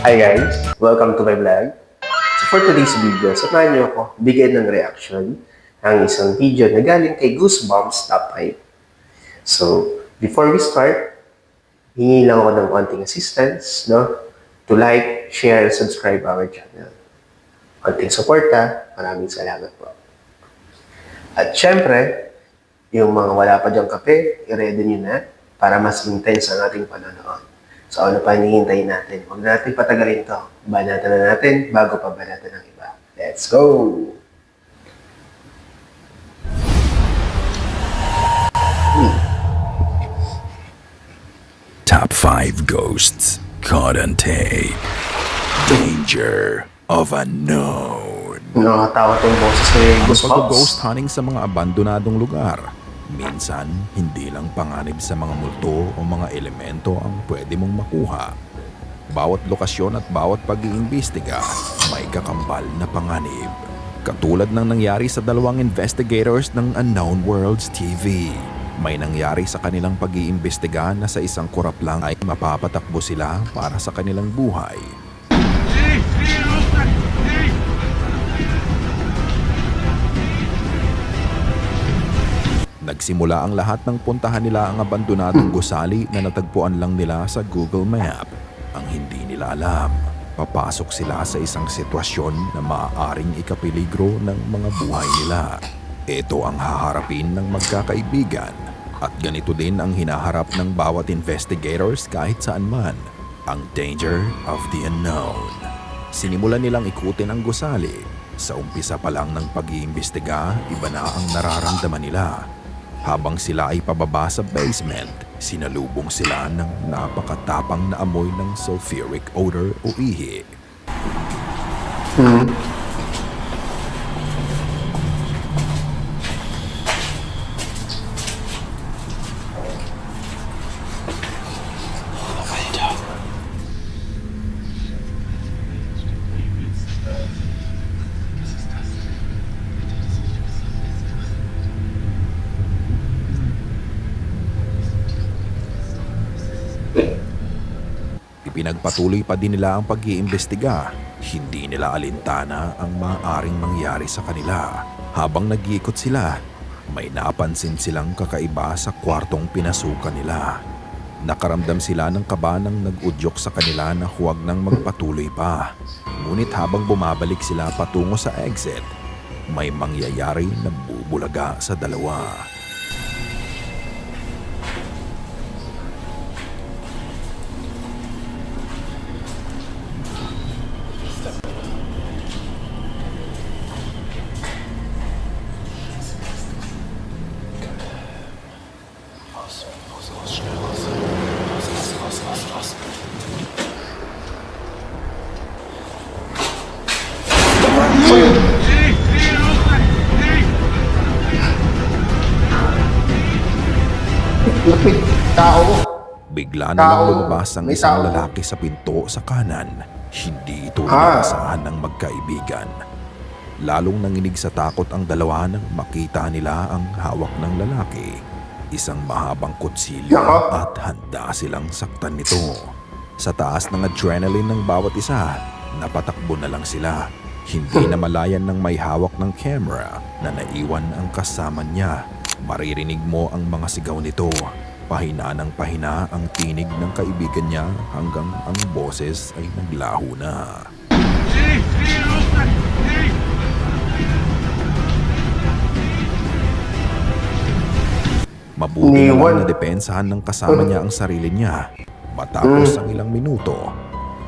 Hi guys! Welcome to my vlog. So for today's video, samahan niyo ako bigyan ng reaction ang isang video na galing kay Goosebumps Top 5. So, before we start, hingi lang ako ng konting assistance, no? To like, share, subscribe our channel. Konting suporta, maraming salamat po. At syempre, yung mga wala pa dyang kape, i-ready nyo na para mas intense ang ating panonood. So ano pa hinihintay natin? Huwag natin patagalin to. Banatan na natin bago pa banatan ng iba. Let's go! Top 5 Ghosts Caught on Tape. Danger of Unknown. Nakakatakot yung boses ni Ang Goosebumps. pag-ghost hunting sa mga abandonadong lugar, minsan hindi lang panganib sa mga multo o mga elemento ang pwede mong makuha. Bawat lokasyon at bawat pag-iimbestiga may kakambal na panganib. Katulad ng nangyari sa dalawang investigators ng Unknown Worlds TV. May nangyari sa kanilang pag-iimbestiga na sa isang kurap lang ay mapapatakbo sila para sa kanilang buhay. Nagsimula ang lahat ng puntahan nila ang abandonadong gusali na natagpuan lang nila sa Google Map. Ang hindi nila alam, papasok sila sa isang sitwasyon na maaaring ikapeligro ng mga buhay nila. Ito ang haharapin ng magkakaibigan at ganito din ang hinaharap ng bawat investigators kahit saan man, ang danger of the unknown. Sinimulan nilang ikutin ang gusali. Sa umpisa pa lang ng pag-iimbestiga, iba na ang nararamdaman nila. Habang sila ay pababa sa basement, sinalubong sila ng napakatapang na amoy ng sulfuric odor o ihi. Ipinagpatuloy pa din nila ang pag-iimbestiga. Hindi nila alintana ang maaaring mangyari sa kanila. Habang nag-iikot sila, may napansin silang kakaiba sa kwartong pinasukan nila. Nakaramdam sila ng kaba nang nag-udyok sa kanila na huwag nang magpatuloy pa. Ngunit habang bumabalik sila patungo sa exit, may mangyayari na bubulaga sa dalawa. Lapit, tao. Bigla na lang lumabas ang May isang tao. lalaki sa pinto sa kanan. Hindi ito Ah. inaasahan ng magkaibigan. Lalong nanginig sa takot ang dalawa nang makita nila ang hawak ng lalaki. Isang mahabang kutsilyo Nako. at handa silang saktan nito. Sa taas ng adrenaline ng bawat isa, napatakbo na lang sila. Hindi na malayan ng may hawak ng camera na naiwan ang kasama niya. Maririnig mo ang mga sigaw nito. Pahina ng pahina ang tinig ng kaibigan niya hanggang ang boses ay naglaho na. Mabuti na lang na depensahan ng kasama niya ang sarili niya. Matapos ang ilang minuto,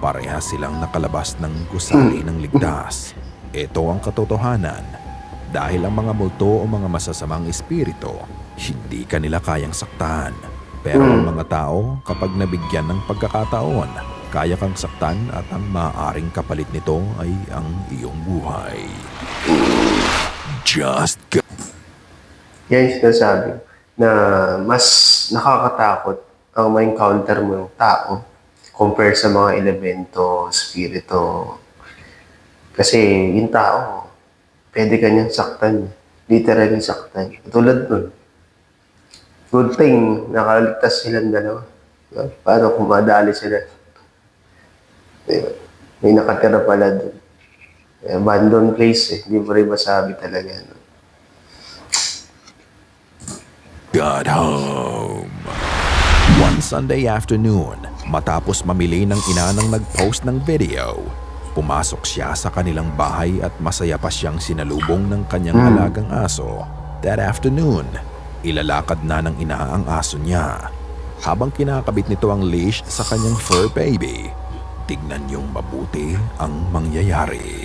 parehas silang nakalabas ng gusali ng ligtas. Ito ang katotohanan. Dahil ang mga multo o mga masasamang espiritu, hindi kanila kayang saktan. Pero ang mga tao, kapag nabigyan ng pagkakataon, kaya kang saktan at ang maaaring kapalit nito ay ang iyong buhay. Just go. Yan yung sinasabi na mas nakakatakot ang ma-encounter mo yung tao compare sa mga elemento, spirito. Kasi yung tao, pwede ka niyang saktan. Literally saktan. Tulad nun. Good thing, nakaligtas silang dalawa. Diba? Paano kung madali sila? Diba? May nakatira pala doon. Abandoned place eh. Hindi mo rin masabi talaga. No? Got home. One Sunday afternoon, matapos mamili ng ina ng nag-post ng video, pumasok siya sa kanilang bahay at masaya pa siyang sinalubong ng kanyang alagang aso. That afternoon, ilalakad na ng ina ang aso niya. Habang kinakabit nito ang leash sa kanyang fur baby, tignan niyong mabuti ang mangyayari.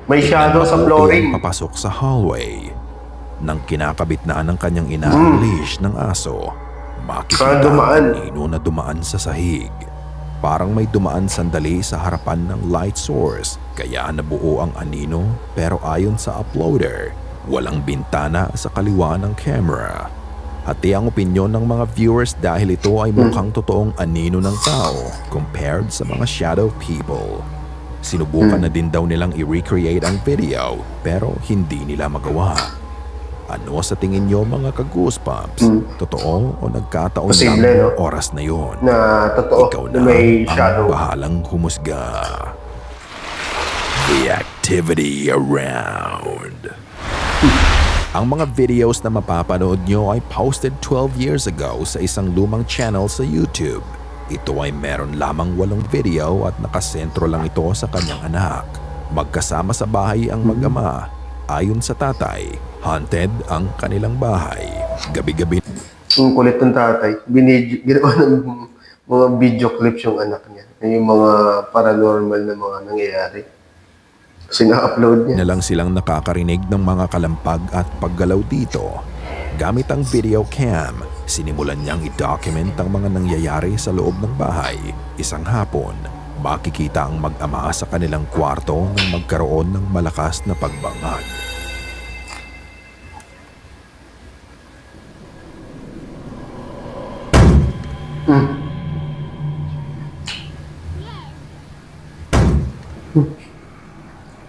May shadow sa Mabuti flooring. ang papasok sa hallway. Nang kinakabit na ng kanyang ina ang leash ng aso, makikita Saan dumaan? ang anino na dumaan sa sahig. Parang may dumaan sandali sa harapan ng light source, kaya nabuo ang anino, pero ayon sa uploader, walang bintana sa kaliwa ng camera. Hati ang opinyon ng mga viewers dahil ito ay mukhang totoong anino ng tao compared sa mga shadow people. Sinubukan na din daw nilang i-recreate ang video pero hindi nila magawa. Ano sa tingin nyo mga ka-goosebumps? Totoo o nagkataon Posible, lang no? oras na yon? Na totoo Ikaw na na may ang shadow. bahalang humusga. The activity around. Ang mga videos na mapapanood nyo ay posted 12 years ago sa isang lumang channel sa YouTube. Ito ay meron lamang 8 video at nakasentro lang ito sa kanyang anak. Magkasama sa bahay ang mag-ama. Ayon sa tatay, haunted ang kanilang bahay. Gabi-gabi Yung kulit ng tatay. Ginawa ng mga video clips yung anak niya. Yung mga paranormal na mga nangyayari. Kasi na-upload niya. na lang silang nakakarinig ng mga kalampag at paggalaw dito. Gamit ang video cam, sinimulan niyang i-document ang mga nangyayari sa loob ng bahay. Isang hapon, makikita ang mag-ama sa kanilang kwarto nang magkaroon ng malakas na pagbangag.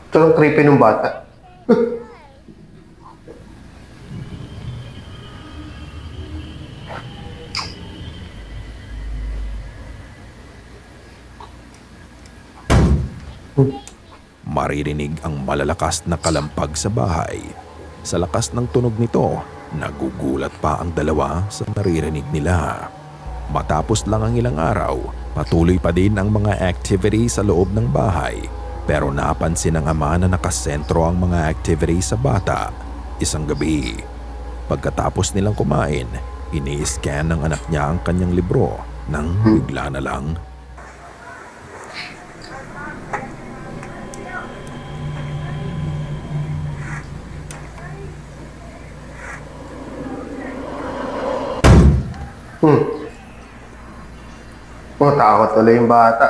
Ito ang creepy ng bata. Maririnig ang malalakas na kalampag sa bahay. Sa lakas ng tunog nito, nagugulat pa ang dalawa sa naririnig nila. Matapos lang ang ilang araw, patuloy pa din ang mga activity sa loob ng bahay. Pero napansin ng ama na nakasentro ang mga activity sa bata. Isang gabi, pagkatapos nilang kumain, ini-scan ng anak niya ang kanyang libro nang bigla na lang Oh, takot tuloy yung bata.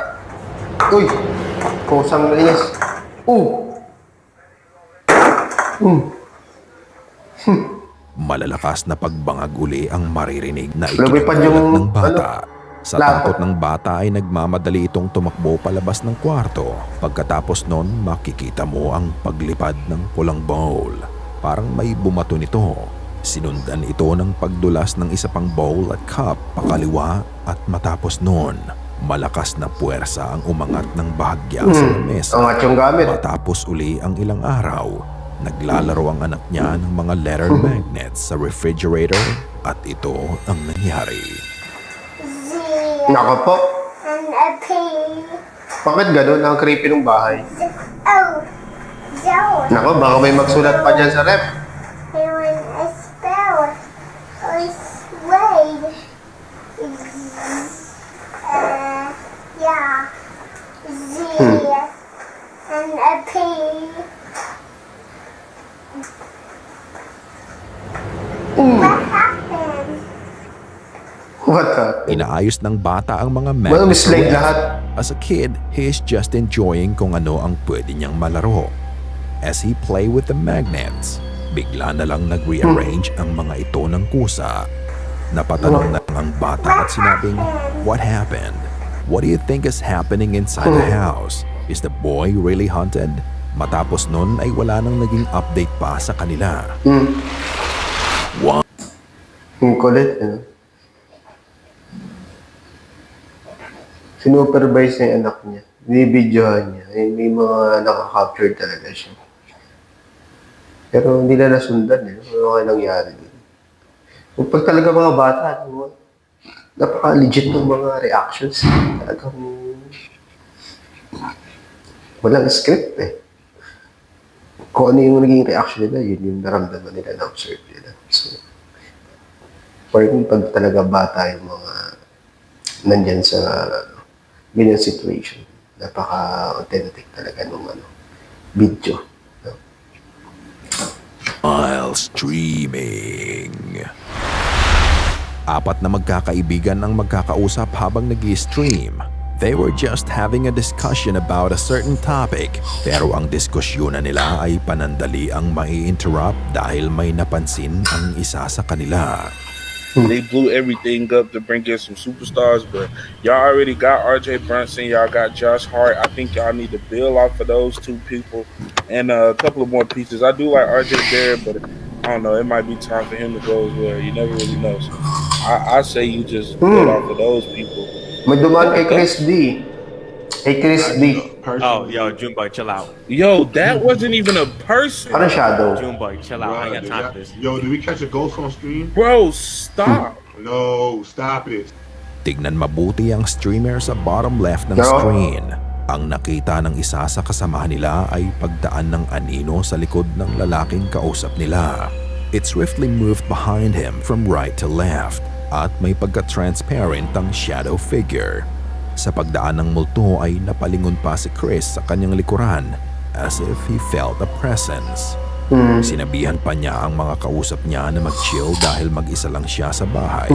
Uy! Kusang linis. malalakas na pagbangag uli ang maririnig na Lumipad ikinukulat yung, ng bata. Sa laptop. takot ng bata ay nagmamadali itong tumakbo palabas ng kwarto. Pagkatapos nun, makikita mo ang paglipad ng pulang bowl. Parang may bumato nito. Sinundan ito ng pagdulas ng isa pang bowl at cup pakaliwa at matapos nun, malakas na puwersa ang umangat ng bahagya sa lamesa. Angat yung gamit. Matapos uli ang ilang araw, naglalaro ang anak niya ng mga letter magnets sa refrigerator at ito ang nangyari. Nako po. And a P. Bakit ganun ang creepy ng bahay? Oh, Joe. Nako, baka may magsulat pa dyan sa rep. Hearing a spell. Or Wade. Yeah. Z. And a P. What happened? What happened? Inaayos ng bata ang mga Well, magnets sa misled ref. lahat. As a kid, he is just enjoying kung ano ang pwede niyang malaro. As he play with the magnets, bigla na lang nag-rearrange ang mga ito ng kusa. Napatanong na ang bata at sinabing, "What happened? What do you think is happening inside the house?" Is the boy really haunted? Matapos nun ay wala nang naging update pa sa kanila. Yung kulit, ano? Sinupervise niya yung anak niya. Binibidyohan niya. May mga nakaka-capture talaga siya. Pero hindi na nasundan eh. Ano kaya nangyari din? Kung pag talaga mga bata, ano, napaka-legit ng mga reactions. Talagang walang script eh. Kung ano yung naging reaction nila, yun yung naramdaman nila, na-observe nila. So, for me, pag talaga bata yung mga nandyan sa ganyan situation, napaka-authentic talaga nung video. No? While streaming. Apat na magkakaibigan ang magkakausap habang nag-i-stream. They were just having a discussion about a certain topic. Pero ang diskusyonan nila ay panandali ang mai-interrupt dahil may napansin ang isa sa kanila. They blew everything up to bring in some superstars, but y'all already got RJ Brunson, y'all got Josh Hart. I think y'all need to build off of those two people and a couple of more pieces. I do like RJ Barrett, but I don't know, it might be time for him to go as well. You never really know. So I say you just build off of those people. May dumaan kay Chris D. Kay Chris D. Oh, yo, Junebug, chill out. Yo, that wasn't even a person. Parang shadow. Junebug, chill out. I ain't got time for this. Yo, did we catch a ghost on stream? Bro, stop. No, stop it. Tignan mabuti ang streamer sa bottom left ng No. screen. Ang nakita ng isa sa kasamahan nila ay pagdaan ng anino sa likod ng lalaking kausap nila. It swiftly moved behind him from right to left at may pagka-transparent ang shadow figure. Sa pagdaan ng multo ay napalingon pa si Chris sa kanyang likuran as if he felt a presence. Sinabihan pa niya ang mga kausap niya na mag-chill dahil mag-isa lang siya sa bahay.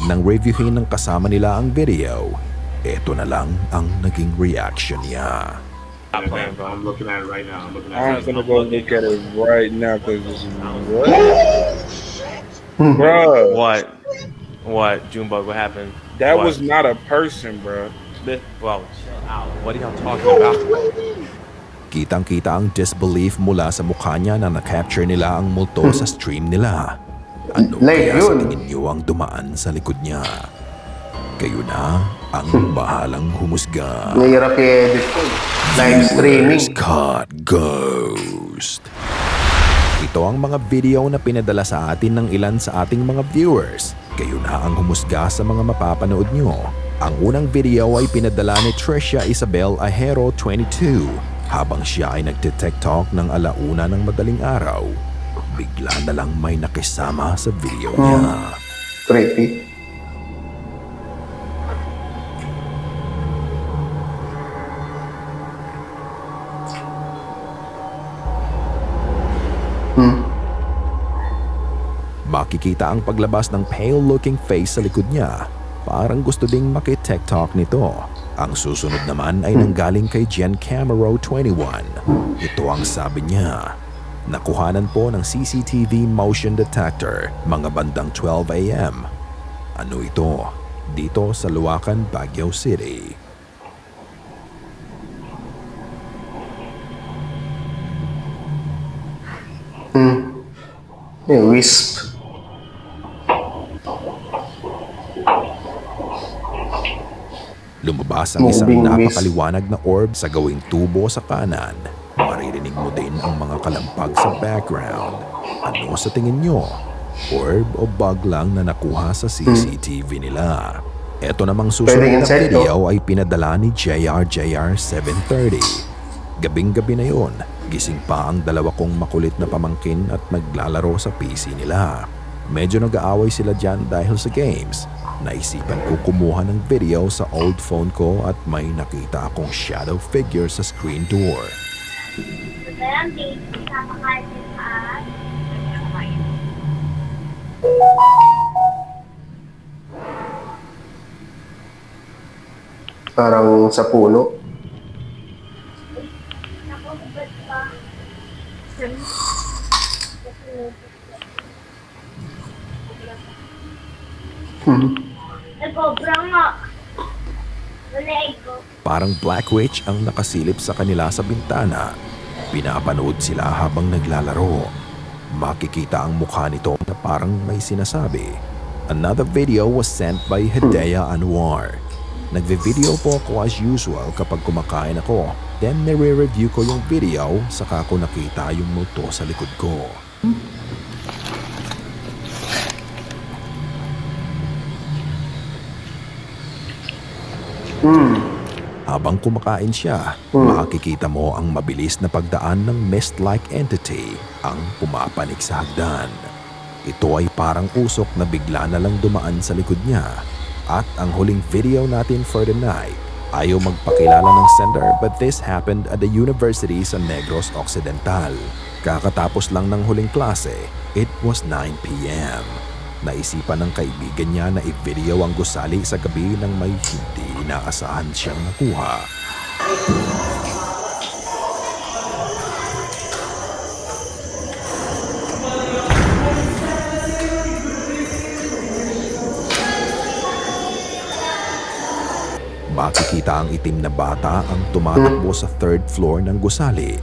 Nang reviewin ng kasama nila ang video, eto na lang ang naging reaction niya. Stop playing, bro. I'm looking at it right now. I'm gonna go look at it right now because this is what? Bro, What? Junebug, what happened? that What? was not a person, bro. Bro, chill out. What are y'all talking about? Kitang-kita ang disbelief mula sa mukha niya na na-capture nila ang multo sa stream nila. Ano Live kaya sa yun. tingin niyo ang dumaan sa likod niya? Kayo na ang bahalang humusga. Nahirap i-edit ko. Live streaming. Viewers Caught Ghost. Ito ang mga video na pinadala sa atin ng ilan sa ating mga viewers. Kayo na ang humusga sa mga mapapanood nyo. Ang unang video ay pinadala ni Trisha Isabel Ahero 22 habang siya ay nagte-TikTok ng alauna ng madaling araw. Bigla na lang may nakisama sa video niya. Creepy. Makikita ang paglabas ng pale-looking face sa likod niya. Parang gusto ding maki-TikTok nito. Ang susunod naman ay nanggaling kay Jen Camero 21. Ito ang sabi niya. Nakuhanan po ng CCTV motion detector mga bandang 12 a.m. Ano ito? Dito sa Luacan, Baguio City. May wisp. Lumabas ang isang Moving mist. napakaliwanag na orb sa gawing tubo sa kanan. Maririnig mo din ang mga kalampag sa background. Ano sa tingin nyo? Orb o bug lang na nakuha sa CCTV nila? Ito namang susunod Pwedeng na insekto. video ay pinadala ni JR 730. Gabing-gabi na yon, gising pa ang dalawa kong makulit na pamangkin at naglalaro sa PC nila. Medyo nag-aaway sila dyan dahil sa games. Naisipan ko kumuha ng video sa old phone ko at may nakita akong shadow figure sa screen door. Parang sa puno. Lego. Parang Black Witch ang nakasilip sa kanila sa bintana. Pinapanood sila habang naglalaro. Makikita ang mukha nito na parang may sinasabi. Another video was sent by Hedaya Anwar. Nagve-video po ako as usual kapag kumakain ako. Then nire-review ko yung video saka ko nakita yung multo sa likod ko. Habang kumakain siya, makikita mo ang mabilis na pagdaan ng mist-like entity ang pumapanik sa hagdan. Ito ay parang usok na bigla na lang dumaan sa likod niya. At ang huling video natin for the night, ayaw magpakilala ng sender but this happened at the university sa Negros Occidental. Kakatapos lang ng huling klase, it was 9 p.m. Naisipan ng kaibigan niya na i-video ang gusali sa gabi nang may hindi inaasahan siyang nakuha. Makikita ang itim na bata ang tumatakbo sa third floor ng gusali.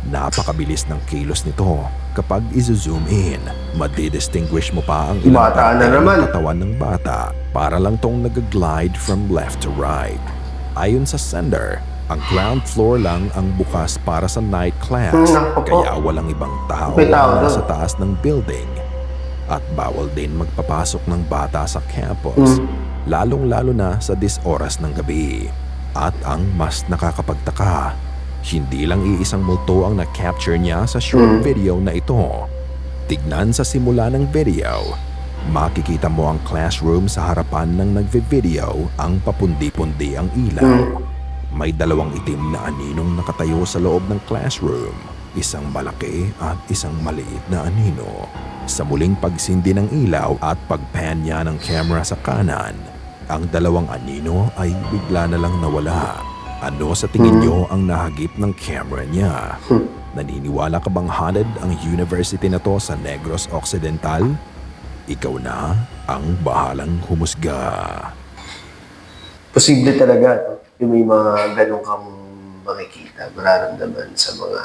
Napakabilis ng kilos nito. Kapag i-zoom in, madidistinguish mo pa ang ilang Bata na parte ng naman. katawan ng bata. Para lang tong nag-glide from left to right. Ayon sa sender, ang ground floor lang ang bukas para sa night class. Naku po. Kaya walang ibang tao May tao na doon. sa taas ng building. At bawal din magpapasok ng bata sa campus. Lalong-lalo na sa oras ng gabi. At ang mas nakakapagtaka, hindi lang iisang multo ang na-capture niya sa short video na ito. Tignan sa simula ng video, makikita mo ang classroom sa harapan ng nagve-video ang papundi-pundi ang ilaw. May dalawang itim na aninong nakatayo sa loob ng classroom, isang malaki at isang maliit na anino. Sa muling pagsindi ng ilaw at pagpan niya ng camera sa kanan, ang dalawang anino ay bigla na lang nawala. Ano sa tingin nyo ang nahagip ng camera niya? Naniniwala ka bang haunted ang university na to sa Negros Occidental? Ikaw na ang bahalang humusga. Posible talaga, no? Yung may mga ganun kang makikita, mararamdaman sa mga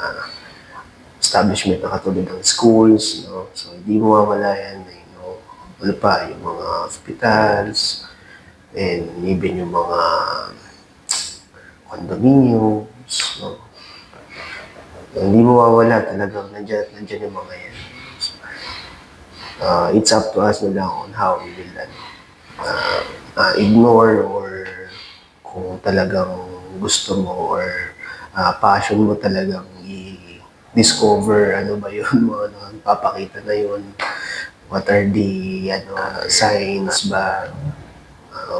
establishment na katulad ng schools, no? So, hindi mo mawala yan, no? Ano pa, yung mga hospitals, and even yung mga condominiums, no? Hindi mo mawala talagang nandiyan yung mga yan. It's up to us na lang on how we will ignore or kung talagang gusto mo or passion mo talagang i-discover ano ba yun, mga ano, papakita na yun, what are the signs ba,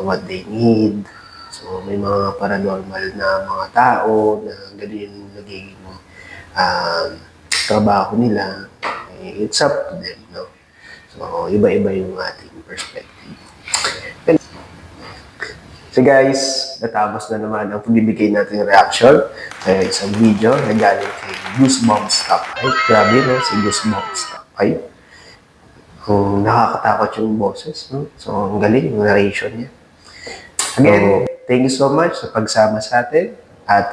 what they need. So may mga paranormal na mga tao na ganyan nagiging trabaho nila. It's up to them, no? So iba-iba yung ating perspective. So guys, natapos na naman ang pagbibigay natin reaction sa isang video na galing kay Goosebumps Top 5. Grabe, no? Si Goosebumps Top 5. Nakakatakot yung boses, no? So ang galing yung narration niya. Again, thank you so much sa pagsama sa atin at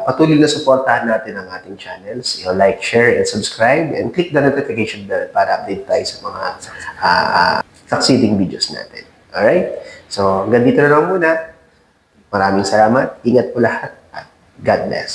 patuloy na suportahan natin ang ating channels. Like, share, and subscribe and click the notification bell para update tayo sa mga succeeding videos natin. Alright? So, hanggang dito na lang muna. Maraming salamat. Ingat po lahat at God bless.